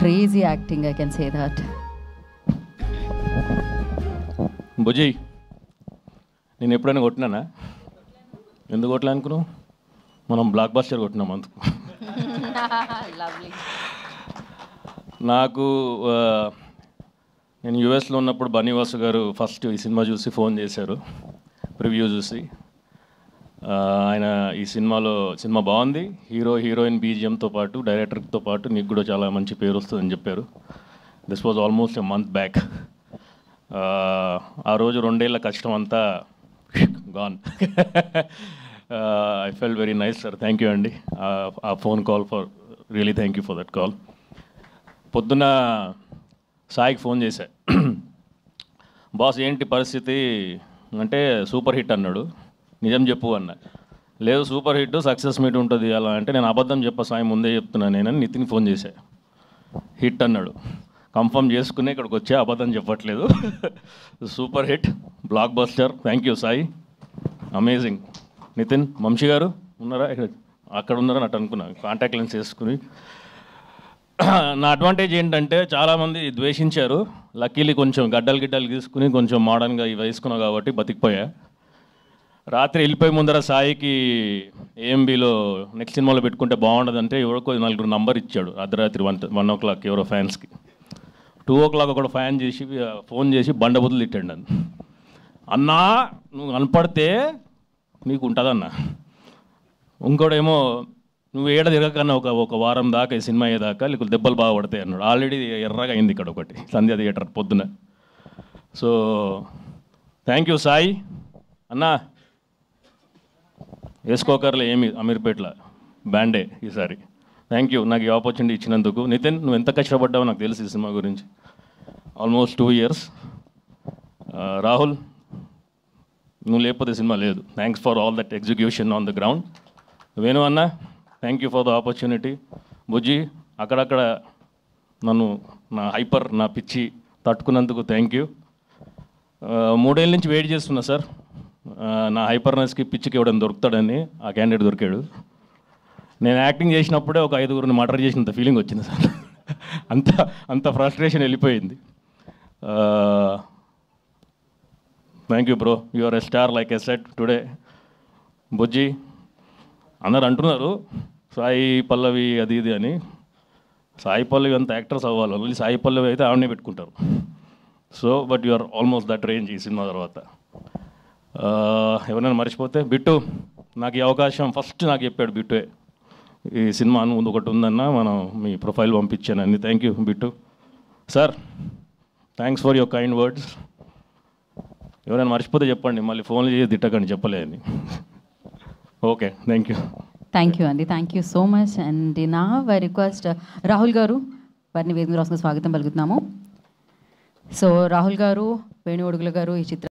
crazy acting, I can say that. బుజ్జి నేను ఎప్పుడైనా కొట్టినానా? ఎందుకు కొట్టలే అనుకున్నావు? మనం బ్లాక్ బస్టర్ కొట్టినాం అందుకు. నాకు నేను యుఎస్లో ఉన్నప్పుడు బన్నీవాసు గారు ఫస్ట్ ఈ సినిమా చూసి ఫోన్ చేశారు, ప్రివ్యూ చూసి. ఆయన ఈ సినిమా బాగుంది, హీరోయిన్ బీజిఎంతో పాటు డైరెక్టర్తో పాటు నీకు కూడా చాలా మంచి పేరు వస్తుందని చెప్పారు. This was almost a month back. ఆ రోజు 2 ఏళ్ల కష్టం అంతా gone. I fell very nice sir, thank you అండి. ఆ phone call for really thank you for that call. పొద్దున్న సాయికి ఫోన్ చేశా, బాస్ ఏంటి పరిస్థితి అంటే సూపర్ హిట్ అన్నాడు. నిజం చెప్పు అన్న. లేదు సూపర్ హిట్ సక్సెస్ మీట్ ఉంటుంది అలా అంటే, నేను అబద్ధం చెప్పా సాయి, ముందే చెప్తున్నాను నేనని నితిన్ ఫోన్ చేశా. హిట్ అన్నాడు. కన్ఫర్మ్ చేసుకుని ఇక్కడికి వచ్చా, అబద్ధం చెప్పట్లేదు. Super hit, block buster. Thank you Sai, amazing. Nitin, Vamsi garu ఉన్నారా? అక్కడ ఉన్నారని అటు అనుకున్నాను, కాంటాక్ట్ లెన్స్ చేసుకుని. నా అడ్వాంటేజ్ ఏంటంటే చాలామంది ద్వేషించారు, లక్కీలీ కొంచెం గడ్డలు తీసుకుని కొంచెం మోడర్న్గా ఇవి వేసుకున్నావు కాబట్టి బతికిపోయా. రాత్రి వెళ్ళిపోయి ముందర సాయికి ఏఎంబీలో నెక్స్ట్ సినిమాలో పెట్టుకుంటే బాగుండదంటే ఎవరికో 4 నంబర్ ఇచ్చాడు. అర్ధరాత్రి 1 o'clock ఎవరో ఫ్యాన్స్కి. 2 o'clock ఒకడు ఫోన్ చేసి బండబుద్ధులు తిట్టాడు నన్ను. అన్నా నువ్వు కనపడితే నీకు ఉంటుందన్న. ఇంకోడేమో నువ్వు ఏడ తిరగకన్నా ఒక వారం దాకా ఈ సినిమా అయ్యేదాకా లేకపోతే దెబ్బలు బాగా పడతాయి అన్నాడు. ఆల్రెడీ ఎర్రగా అయింది ఇక్కడ ఒకటి సంధ్య థియేటర్ పొద్దున. సో థ్యాంక్ యూ సాయి అన్నా. వేసుకోకర్లే ఏమి అమీర్పేట్ల బ్యాండే ఈసారి. థ్యాంక్ యూ నాకు ఈ ఆపర్చునిటీ ఇచ్చినందుకు. నితిన్, నువ్వు ఎంత కష్టపడ్డావో నాకు తెలుసు ఈ సినిమా గురించి, ఆల్మోస్ట్ 2 years. రాహుల్, నువ్వు లేకపోతే సినిమా లేదు. Thanks for all that execution on the ground. Venu అన్న, thank you for the opportunity. Bujji, అక్కడక్కడ నన్ను నా పిచ్చి తట్టుకున్నందుకు థ్యాంక్ యూ. 3 ఏళ్ళ నుంచి వెయిట్ చేస్తున్నా సార్, నా హైపర్నెస్కి పిచ్చికి ఎవడైనా దొరుకుతాడని. ఆ క్యాండిడేట్ దొరికాడు. నేను యాక్టింగ్ చేసినప్పుడే ఒక 5గురిని మర్డర్ చేసినంత ఫీలింగ్ వచ్చింది సార్. అంత ఫ్రస్ట్రేషన్ వెళ్ళిపోయింది. Thank you bro, you are a star like a set today. Bujji, అందరు అంటున్నారు సాయి పల్లవి అది ఇది అని. సాయి పల్లవి అంత యాక్టర్స్ అవ్వాలి, ఓన్లీ సాయి పల్లవి అయితే ఆవిడనే పెట్టుకుంటారు. So but you are almost that range ఈ సినిమా తర్వాత. ఎవరైనా మర్చిపోతే బిట్టు, నాకు ఈ అవకాశం ఫస్ట్ నాకు చెప్పాడు బిట్టుే, ఈ సినిమా ముందు ఒకటి ఉందన్న, మనం మీ ప్రొఫైల్ పంపించానని. Thank you Bittu sir, thanks for your kind words. ఎవరైనా మర్చిపోతే చెప్పండి, మళ్ళీ ఫోన్లు చేసి తిట్టకండి చెప్పలేదని. Okay, thank you. Thank you అండి, thank you so much. And నా రిక్వెస్ట్ రాహుల్ గారు వారిని వేదిక రాసుకుని స్వాగతం పలుకుతున్నాము. సో రాహుల్ గారు, వేణు ఒడుగుల గారు ఈ చిత్రం